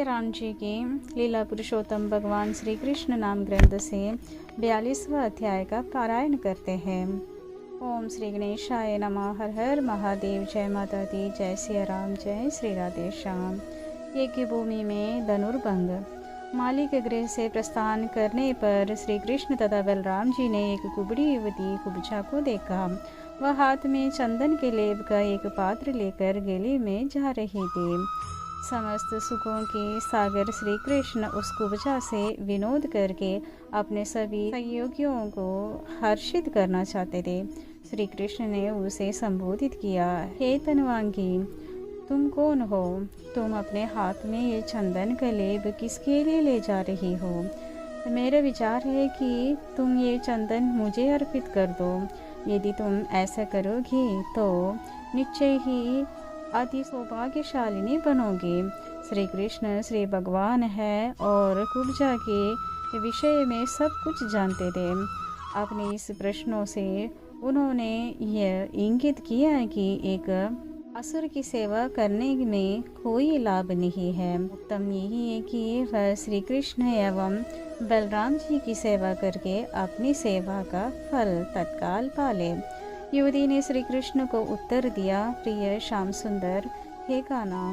सिया राम जी की लीला पुरुषोत्तम भगवान श्री कृष्ण नाम ग्रंथ से 42वां अध्याय का पारायण करते हैं। ओम श्री गणेशाय नमः। हर हर महादेव। जय माता दी। जय सिया राम। जय श्री राधे श्याम। यज्ञ भूमि में धनुर्भंग। मालिक गृह से प्रस्थान करने पर श्री कृष्ण तथा बलराम जी ने एक कुबड़ी युवती कुब्जा को देखा। वह हाथ में चंदन के लेप का एक पात्र लेकर गले में जा रही थी। समस्त सुखों के सागर श्री कृष्ण उस कुब्जा से विनोद करके अपने सभी सहयोगियों को हर्षित करना चाहते थे। श्री कृष्ण ने उसे संबोधित किया, हे तनवांगी, तुम कौन हो? तुम अपने हाथ में ये चंदन का लेप किसके लिए ले जा रही हो? मेरा विचार है कि तुम ये चंदन मुझे अर्पित कर दो। यदि तुम ऐसा करोगी तो निश्चय ही अति सौभाग्यशालिनी बनोगे। श्री कृष्ण श्री भगवान है और कुब्जा के विषय में सब कुछ जानते थे। अपने इस प्रश्नों से उन्होंने यह इंगित किया कि एक असुर की सेवा करने में कोई लाभ नहीं है। उत्तम यही है कि वह श्री कृष्ण एवं बलराम जी की सेवा करके अपनी सेवा का फल तत्काल पाले। युवती ने श्री कृष्ण को उत्तर दिया, प्रिय श्याम सुंदर, हे कान्हा,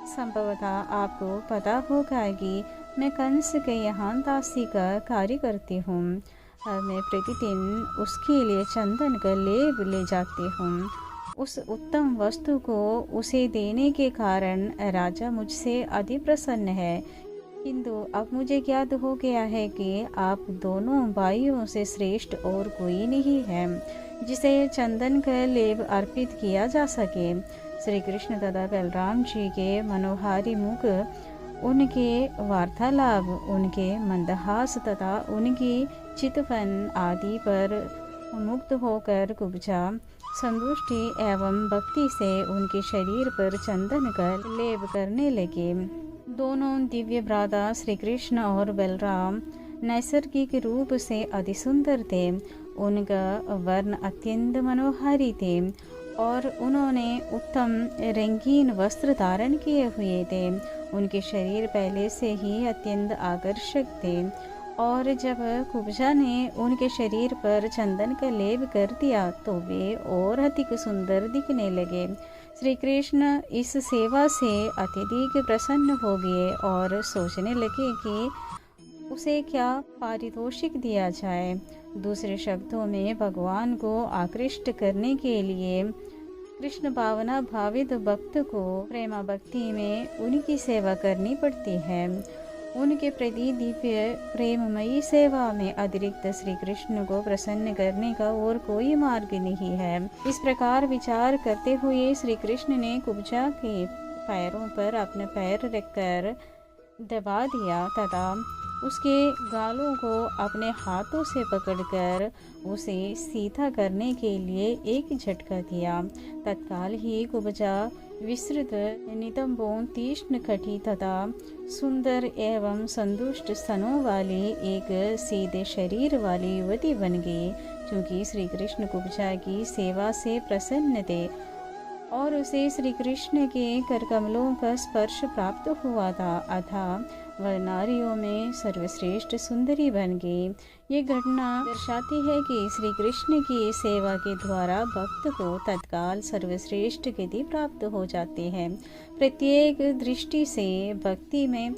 संभवतः आपको पता होगा कि मैं कंस के यहाँ दासी का कार्य करती हूँ। मैं प्रतिदिन उसके लिए चंदन का लेप ले जाती हूँ। उस उत्तम वस्तु को उसे देने के कारण राजा मुझसे अति प्रसन्न है। किंतु अब मुझे ज्ञात हो गया है कि आप दोनों भाइयों से श्रेष्ठ और कोई नहीं है जिसे चंदन का लेप अर्पित किया जा सके। श्री कृष्ण तथा बलराम जी के मनोहारी मुख, उनके वार्तालाप, उनके मंदहास तथा उनकी चितवन आदि पर मुक्त होकर कुब्जा संतुष्टि एवं भक्ति से उनके शरीर पर चंदन का लेप करने लगे। दोनों दिव्य भ्राता श्री कृष्ण और बलराम नैसर्गिक रूप से अति सुंदर थे। उनका वर्ण अत्यंत मनोहारी थे और उन्होंने उत्तम रंगीन वस्त्र धारण किए हुए थे। उनके शरीर पहले से ही अत्यंत आकर्षक थे और जब कुब्जा ने उनके शरीर पर चंदन का लेप कर दिया तो वे और अधिक सुंदर दिखने लगे। श्री कृष्ण इस सेवा से अत्यधिक प्रसन्न हो गए और सोचने लगे कि उसे क्या पारितोषिक दिया जाए। दूसरे शब्दों में भगवान को आकृष्ट करने के लिए कृष्ण भावना भावित भक्त को प्रेमा भक्ति में उनकी सेवा करनी पड़ती है। उनके प्रति दिव्य प्रेममयी सेवा में अतिरिक्त श्री कृष्ण को प्रसन्न करने का और कोई मार्ग नहीं है। इस प्रकार विचार करते हुए श्री कृष्ण ने कुब्जा के पैरों पर अपने पैर रखकर दबा दिया तथा उसके गालों को अपने हाथों से पकड़कर उसे सीधा करने के लिए एक झटका दिया। तत्काल ही कुब्जा विस्तृत नितंबों, तीक्ष्ण कटी तथा सुंदर एवं संतुष्ट स्तनों वाली एक सीधे शरीर वाली युवती बन गई। क्योंकि श्री कृष्ण कुब्जा की सेवा से प्रसन्न थे और उसे श्री कृष्ण के करकमलों का स्पर्श प्राप्त हुआ था, अतः वह नारियों में सर्वश्रेष्ठ सुंदरी बन गई। ये घटना दर्शाती है कि श्री कृष्ण की सेवा के द्वारा भक्त को तत्काल सर्वश्रेष्ठ गति प्राप्त हो जाती है। प्रत्येक दृष्टि से भक्ति में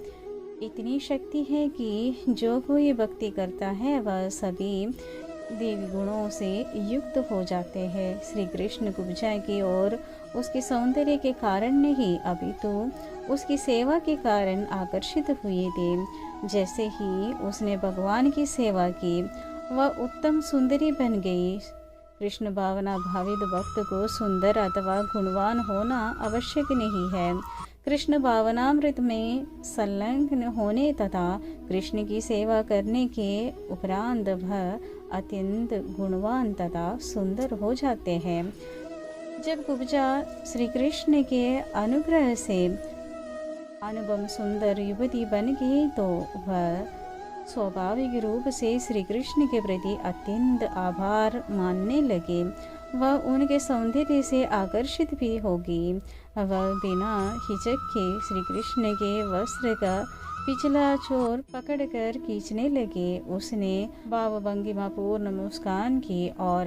इतनी शक्ति है कि जो कोई भक्ति करता है वह सभी देवी गुणों से युक्त हो जाते हैं। श्री कृष्ण कुब्जा की और उसके सौंदर्य के कारण नहीं अपितु उसकी सेवा के कारण आकर्षित हुए थे। जैसे ही उसने भगवान की सेवा की वह उत्तम सुंदरी बन गई। कृष्ण भावना भावित भक्त को सुंदर अथवा गुणवान होना आवश्यक नहीं है। कृष्ण भावनामृत में संलग्न होने तथा कृष्ण की सेवा करने के उपरांत वह अत्यंत गुणवान तथा सुंदर हो जाते हैं। जब कुब्जा श्री कृष्ण के अनुग्रह से अनुपम सुंदर युवती बन गई तो वह स्वाभाविक रूप से श्री कृष्ण के प्रति अत्यंत आभार मानने लगे वह उनके सौंदर्य से आकर्षित भी होगी। वह बिना हिचक के श्री कृष्ण के वस्त्र का पिछला छोर पकड़कर खींचने लगे। उसने भावभंगिमा पूर्ण मुस्कान की और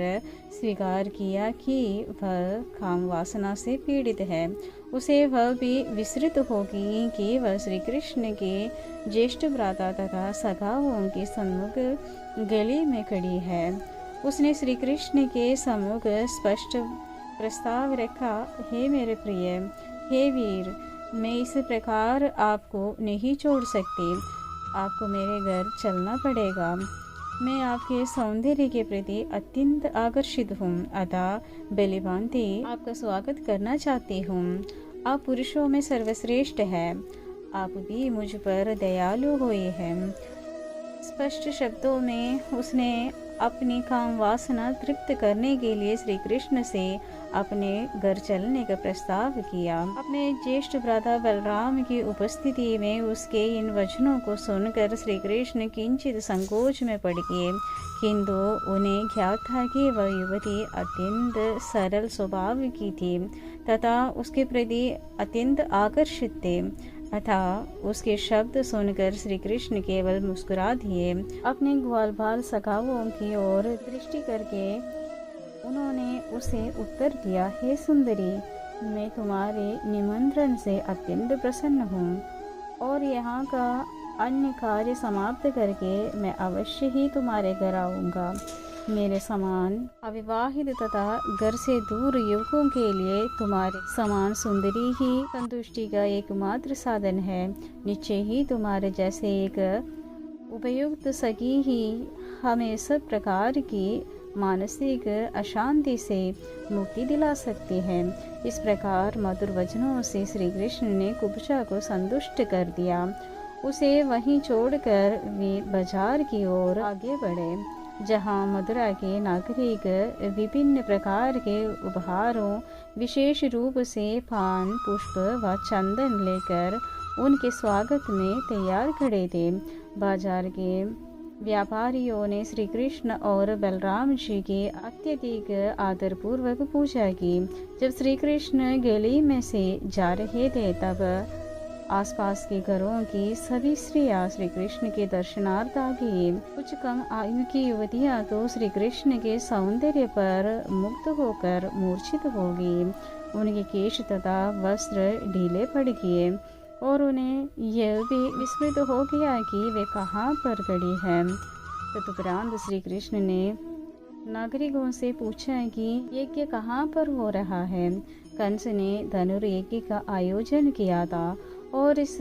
स्वीकार किया कि वह काम वासना से पीड़ित है। उसे वह भी विस्मृत होगी कि वह श्री कृष्ण के ज्येष्ठ भ्राता तथा सखाओं के सम्मुख गली में खड़ी है। उसने श्री कृष्ण के सम्मुख स्पष्ट प्रस्ताव रखा, हे मेरे प्रिय, हे वीर, मैं इस प्रकार आपको नहीं छोड़ सकती। आपको मेरे घर चलना पड़ेगा। मैं आपके सौंदर्य के प्रति अत्यंत आकर्षित हूँ, अतः बलिभांति आपका स्वागत करना चाहती हूँ। आप पुरुषों में सर्वश्रेष्ठ हैं। आप भी मुझ पर दयालु हुए हैं। स्पष्ट शब्दों में उसने अपनी काम वासना तृप्त करने के लिए श्री कृष्ण से अपने घर चलने का प्रस्ताव किया। अपने ज्येष्ठ भ्राता बलराम की उपस्थिति में उसके इन वचनों को सुनकर श्री कृष्ण किंचित संकोच में पड़ गए, किंतु उन्हें ज्ञात था कि वह युवती अत्यंत सरल स्वभाव की थी तथा उसके प्रति अत्यंत आकर्षित थे। अतः उसके शब्द सुनकर श्री कृष्ण केवल मुस्कुरा दिए। अपने ग्वाल बाल सखाओं की ओर दृष्टि करके उन्होंने उसे उत्तर दिया, हे सुंदरी, मैं तुम्हारे निमंत्रण से अत्यंत प्रसन्न हूँ और यहाँ का अन्य कार्य समाप्त करके मैं अवश्य ही तुम्हारे घर आऊँगा। मेरे समान अविवाहित तथा घर से दूर युवकों के लिए तुम्हारे समान सुंदरी ही संतुष्टि का एकमात्र साधन है। निश्चय ही तुम्हारे जैसे एक उपयुक्त सखी ही हमें सब प्रकार की मानसिक अशांति से मुक्ति दिला सकती है। इस प्रकार मधुर वचनों से श्री कृष्ण ने कुब्जा को संतुष्ट कर दिया। उसे वहीं छोड़कर वे बाजार की ओर आगे बढ़े, जहाँ मथुरा के नागरिक विभिन्न प्रकार के उपहारों, विशेष रूप से पान, पुष्प व चंदन लेकर उनके स्वागत में तैयार खड़े थे। बाजार के व्यापारियों ने श्री कृष्ण और बलराम जी की अत्यधिक आदरपूर्वक पूजा की। जब श्री कृष्ण गली में से जा रहे थे, तब आसपास के घरों की सभी स्त्रियां श्री कृष्ण के दर्शनार्थ आ गई। कुछ कम आयु की युवतियां तो श्री कृष्ण के सौंदर्य पर मुग्ध होकर मूर्छित हो गई। उनके केश तथा वस्त्र ढीले पड़ गए और उन्हें यह भी विस्मृत हो गया कि वे कहाँ पर खड़ी हैं। तदुपरांत श्री कृष्ण ने नागरिकों से पूछा कि यज्ञ कहाँ पर हो रहा है। कंस ने धनुर्यज्ञ का आयोजन किया था और इस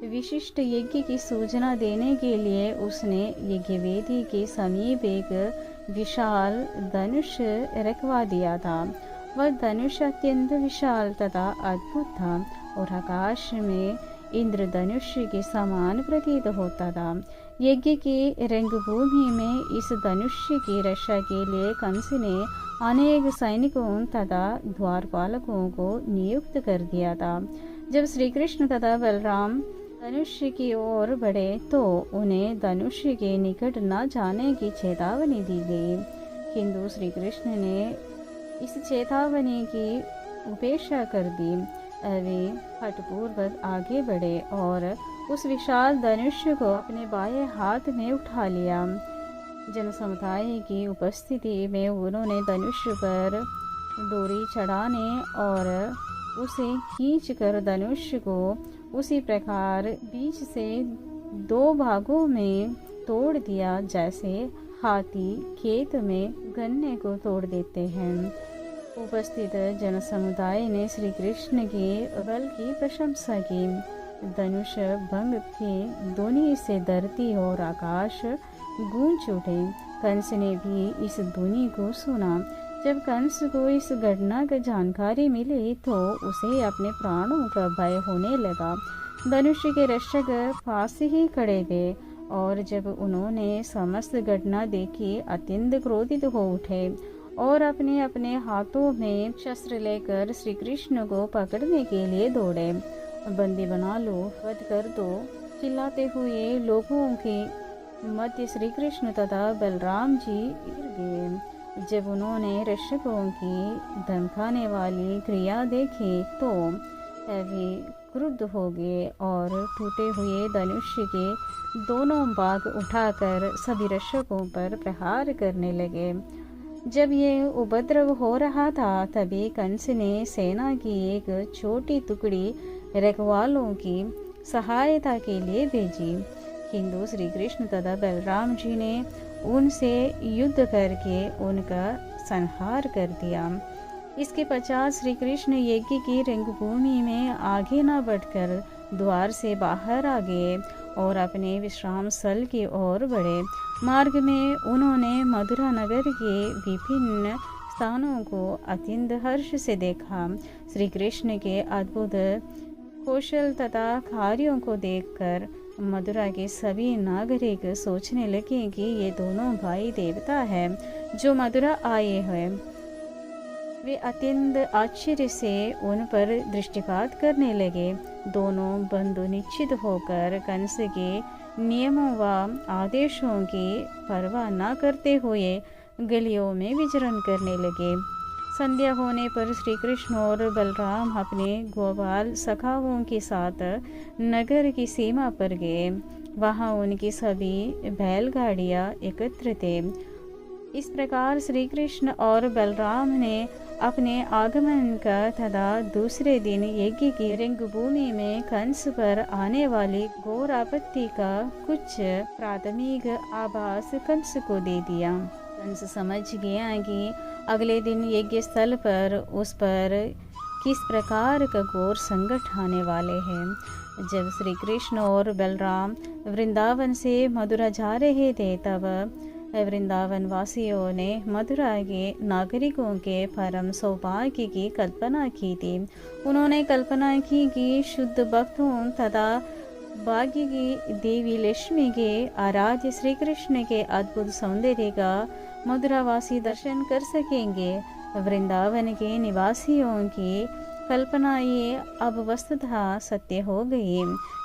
विशिष्ट यज्ञ की सूचना देने के लिए उसने यज्ञवेदी के समीप एक विशाल धनुष रखवा दिया था। वह धनुष अत्यंत विशाल तथा अद्भुत था और आकाश में इंद्रधनुष के समान प्रतीत होता था। यज्ञ की रंगभूमि में इस धनुष की रक्षा के लिए कंस ने अनेक सैनिकों तथा द्वारपालकों को नियुक्त कर दिया था। जब श्री कृष्ण तथा बलराम धनुष की ओर बढ़े तो उन्हें धनुष के निकट न जाने की चेतावनी दी गई, किंतु श्री कृष्ण ने इस चेतावनी की उपेक्षा कर दी। वे हठपूर्वक आगे बढ़े और उस विशाल धनुष को अपने बाएं हाथ में उठा लिया। जन समुदाय की उपस्थिति में उन्होंने धनुष पर डोरी चढ़ाने और उसे खींचकर धनुष को उसी प्रकार बीच से दो भागों में तोड़ दिया, जैसे हाथी खेत में गन्ने को तोड़ देते हैं। उपस्थित जन समुदाय ने श्री कृष्ण के बल की प्रशंसा की। धनुष भंग के ध्वनि से धरती और आकाश गूंज उठे। कंस ने भी इस ध्वनि को सुना। जब कंस को इस घटना की जानकारी मिली तो उसे अपने प्राणों का भय होने लगा। धनुष के रक्षक पास ही खड़े थे और जब उन्होंने समस्त घटना देखी, अत्यंत क्रोधित हो उठे और अपने अपने हाथों में शस्त्र लेकर श्री कृष्ण को पकड़ने के लिए दौड़े। बंदी बना लो, वध कर दो, चिल्लाते हुए लोगों के मध्य श्री कृष्ण तथा बलराम जी गिर गए। जब उन्होंने रक्षकों की धमकाने वाली क्रिया देखी तो वे क्रुद्ध हो गए और टूटे हुए धनुष्य के दोनों भाग उठाकर सभी रक्षकों पर प्रहार करने लगे। जब ये उपद्रव हो रहा था तभी कंस ने सेना की एक छोटी टुकड़ी रखवालों की सहायता के लिए भेजी, किंतु श्री कृष्ण तथा बलराम जी ने उनसे युद्ध करके उनका संहार कर दिया। इसके पश्चात श्री कृष्ण यज्ञ की रंगभूमि में आगे न बढ़कर द्वार से बाहर आ गए और अपने विश्राम स्थल की ओर बढ़े। मार्ग में उन्होंने मथुरा नगर के विभिन्न स्थानों को अत्यंत हर्ष से देखा। श्री कृष्ण के अद्भुत कौशल तथा कार्यों को देखकर मथुरा के सभी नागरिक सोचने लगे कि ये दोनों भाई देवता हैं जो मथुरा आए हैं। वे अत्यंत आश्चर्य से उन पर दृष्टिपात करने लगे। दोनों बंधु निश्चित होकर कंस के नियमों व आदेशों की परवाह न करते हुए गलियों में विचरण करने लगे। संध्या होने पर श्री कृष्ण और बलराम अपने ग्वाल सखाओं के साथ नगर की सीमा पर गए। वहां उनकी सभी बैलगाड़ियां एकत्र थे। इस प्रकार श्री कृष्ण और बलराम ने अपने आगमन का तथा दूसरे दिन यज्ञ की रंगभूमि में कंस पर आने वाली घोर आपत्ति का कुछ प्राथमिक आभास कंस को दे दिया। कंस समझ गया कि अगले दिन यज्ञ स्थल पर उस पर किस प्रकार का घोर संकट आने वाले हैं। जब श्री कृष्ण और बलराम वृंदावन से मथुरा जा रहे थे तब वृंदावन वासियों ने मथुरा के नागरिकों के परम सौभाग्य की कल्पना की थी। उन्होंने कल्पना की कि शुद्ध भक्तों तथा भाग्य की देवी लक्ष्मी के आराध्य श्री कृष्ण के अद्भुत सौंदर्य का मथुरावासी दर्शन कर सकेंगे। वृंदावन के निवासियों की कल्पना ये अब वस्तुतः सत्य हो गई,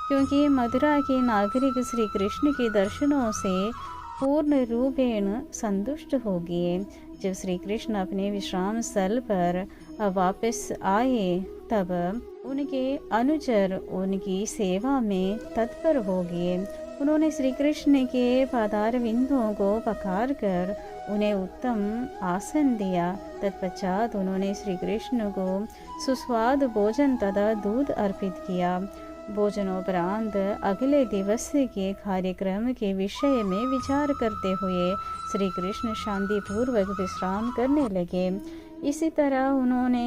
क्योंकि मथुरा के नागरिक श्री कृष्ण के दर्शनों से पूर्ण रूपेण संतुष्ट हो गए। जब श्री कृष्ण अपने विश्राम स्थल पर वापस आए तब उनके अनुचर उनकी सेवा में तत्पर हो गए। उन्होंने श्री कृष्ण के पादार बिंदुओं को पखार कर उन्हें उत्तम आसन दिया। तत्पश्चात उन्होंने श्री कृष्ण को सुस्वाद भोजन तथा दूध अर्पित किया। भोजनोपरांत अगले दिवस के कार्यक्रम के विषय में विचार करते हुए श्री कृष्ण शांतिपूर्वक विश्राम करने लगे। इसी तरह उन्होंने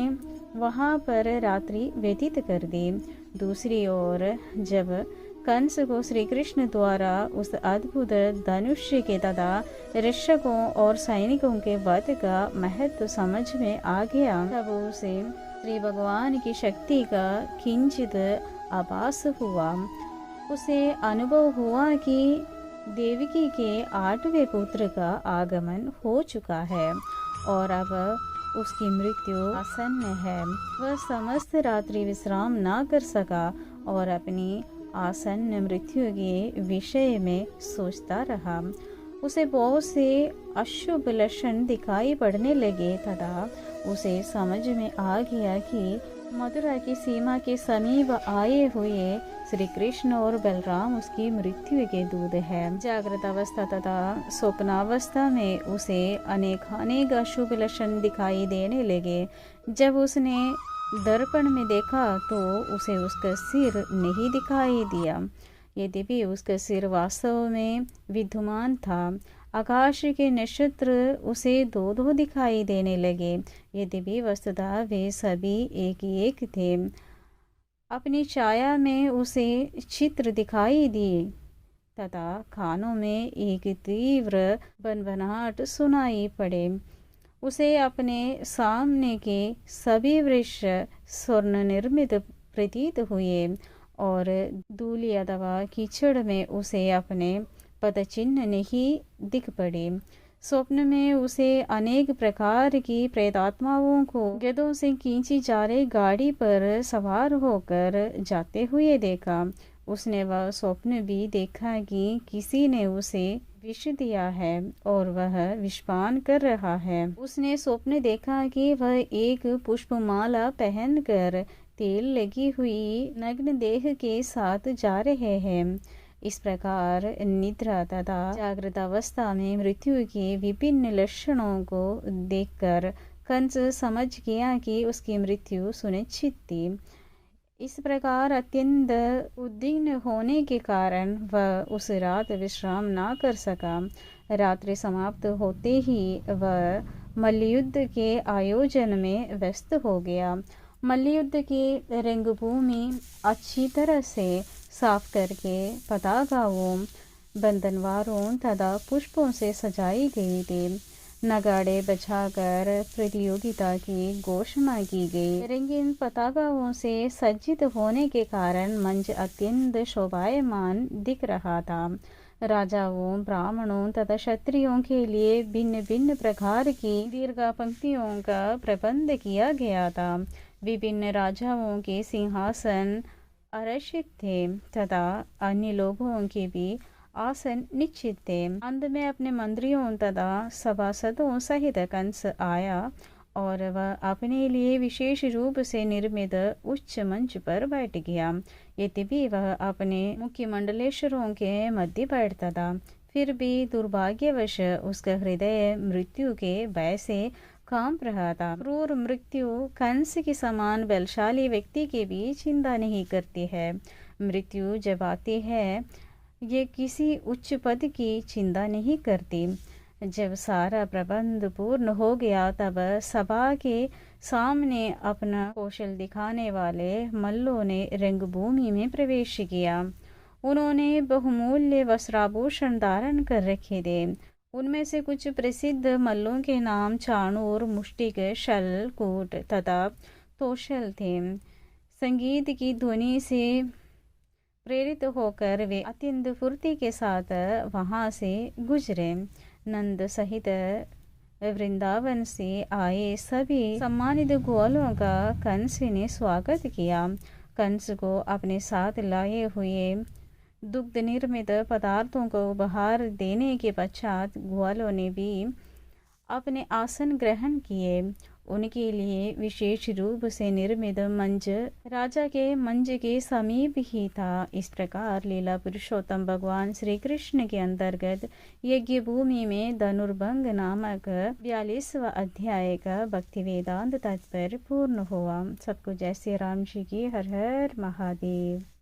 वहाँ पर रात्रि व्यतीत कर दी। दूसरी ओर जब कंस को श्री कृष्ण द्वारा उस अद्भुत धनुष्य के तथा रक्षकों और सैनिकों के वध का महत्व समझ में आ गया तब उसे श्री भगवान की शक्ति का किंचित आभास हुआ। उसे अनुभव हुआ कि देवकी के 8वें पुत्र का आगमन हो चुका है और अब उसकी मृत्यु आसन्न है। वह समस्त रात्रि विश्राम ना कर सका और अपनी आसन्न मृत्यु के विषय में सोचता रहा। उसे बहुत से अशुभ लक्षण दिखाई पड़ने लगे तथा उसे समझ में आ गया कि मथुरा की सीमा के समीप आए हुए श्री कृष्ण और बलराम उसकी मृत्यु के दूत है। जागृत अवस्था तथा स्वप्नावस्था में उसे अनेक अशुभ लक्षण दिखाई देने लगे। जब उसने दर्पण में देखा तो उसे उसका सिर नहीं दिखाई दिया, यद्यपि उसका सिर वास्तव में विद्यमान था। आकाश के नक्षत्र उसे दो दो दिखाई देने लगे, यद्यपि वस्तुतः वे सभी एक एक थे। अपनी छाया में उसे चित्र दिखाई दिए तथा कानों में एक तीव्र बनबनाहट सुनाई पड़े। उसे अपने सामने के सभी वृक्ष स्वर्ण निर्मित प्रतीत हुए और धूलि अथवा कीचड़ में उसे अपने पदचिन्ह नहीं दिख पड़े। स्वप्न में उसे अनेक प्रकार की प्रेतात्माओं को गधों से खींची जा रही गाड़ी पर सवार होकर जाते हुए देखा। उसने वह स्वप्न भी देखा कि किसी ने उसे विष दिया है और वह विषपान कर रहा है। उसने स्वप्न देखा कि वह एक पुष्पमाला पहनकर तेल लगी हुई नग्न देह के साथ जा रहे हैं। इस प्रकार निद्रा तथा जागृत अवस्था में मृत्यु के विभिन्न लक्षणों को देखकर कंस समझ गया कि उसकी मृत्यु सुनिश्चित थी। इस प्रकार अत्यंत उद्विग्न होने के कारण वह उस रात विश्राम ना कर सका। रात्रि समाप्त होते ही वह मल्लयुद्ध के आयोजन में व्यस्त हो गया। मल्लयुद्ध की रंगभूमि अच्छी तरह से साफ करके पताकाओं, बंधनवारों तथा पुष्पों से सजाई गई थी। नगाड़े बजाकर प्रतियोगिता की घोषणा की गई। रंगीन पताकाओं से सज्जित होने के कारण मंच अत्यंत शोभायमान दिख रहा था। राजाओं, ब्राह्मणों तथा क्षत्रियों के लिए भिन्न भिन्न प्रकार की दीर्घ पंक्तियों का प्रबंध किया गया था। विभिन्न राजाओं के सिंहासन आरक्षित थे तथा अन्य लोगों के भी आसन निश्चित थे। अंत में अपने मंत्रियों तथा सभासदों सहित कंस आया और वह अपने लिए विशेष रूप से निर्मित उच्च मंच पर बैठ गया। यद्यपि वह अपने मुख्य मंडलेश्वरों के मध्य बैठता था, फिर भी दुर्भाग्यवश उसका हृदय मृत्यु के भय से कांप रहा था। क्रूर मृत्यु कंस के समान बलशाली व्यक्ति के भी चिंता नहीं करती है। मृत्यु जब आती है ये किसी उच्च पद की चिंता नहीं करती। जब सारा प्रबंध पूर्ण हो गया तब सभा के सामने अपना कौशल दिखाने वाले मल्लों ने रंगभूमि में प्रवेश किया। उन्होंने बहुमूल्य वस्त्राभूषण धारण कर रखे थे। उनमें से कुछ प्रसिद्ध मल्लों के नाम चाणूर, मुष्टिक, शल, कूट तथा तोशल थे। संगीत की ध्वनि से प्रेरित होकर वे अत्यंत फुर्ती के साथ वहां से गुजरे। नंद सहित वृंदावन से आए सभी सम्मानित ग्वालों का कंस ने स्वागत किया। कंस को अपने साथ लाए हुए दुग्ध निर्मित पदार्थों को उपहार देने के पश्चात ग्वालों ने भी अपने आसन ग्रहण किए। उनके लिए विशेष रूप से निर्मित मंच राजा के मंच के समीप ही था। इस प्रकार लीला पुरुषोत्तम भगवान श्री कृष्ण के अंतर्गत यज्ञ भूमि में धनुर्भंग नामक 42वां अध्याय का भक्ति वेदांत तात्पर्य पूर्ण हुआ। सबको जय श्री राम जी की हर हर महादेव।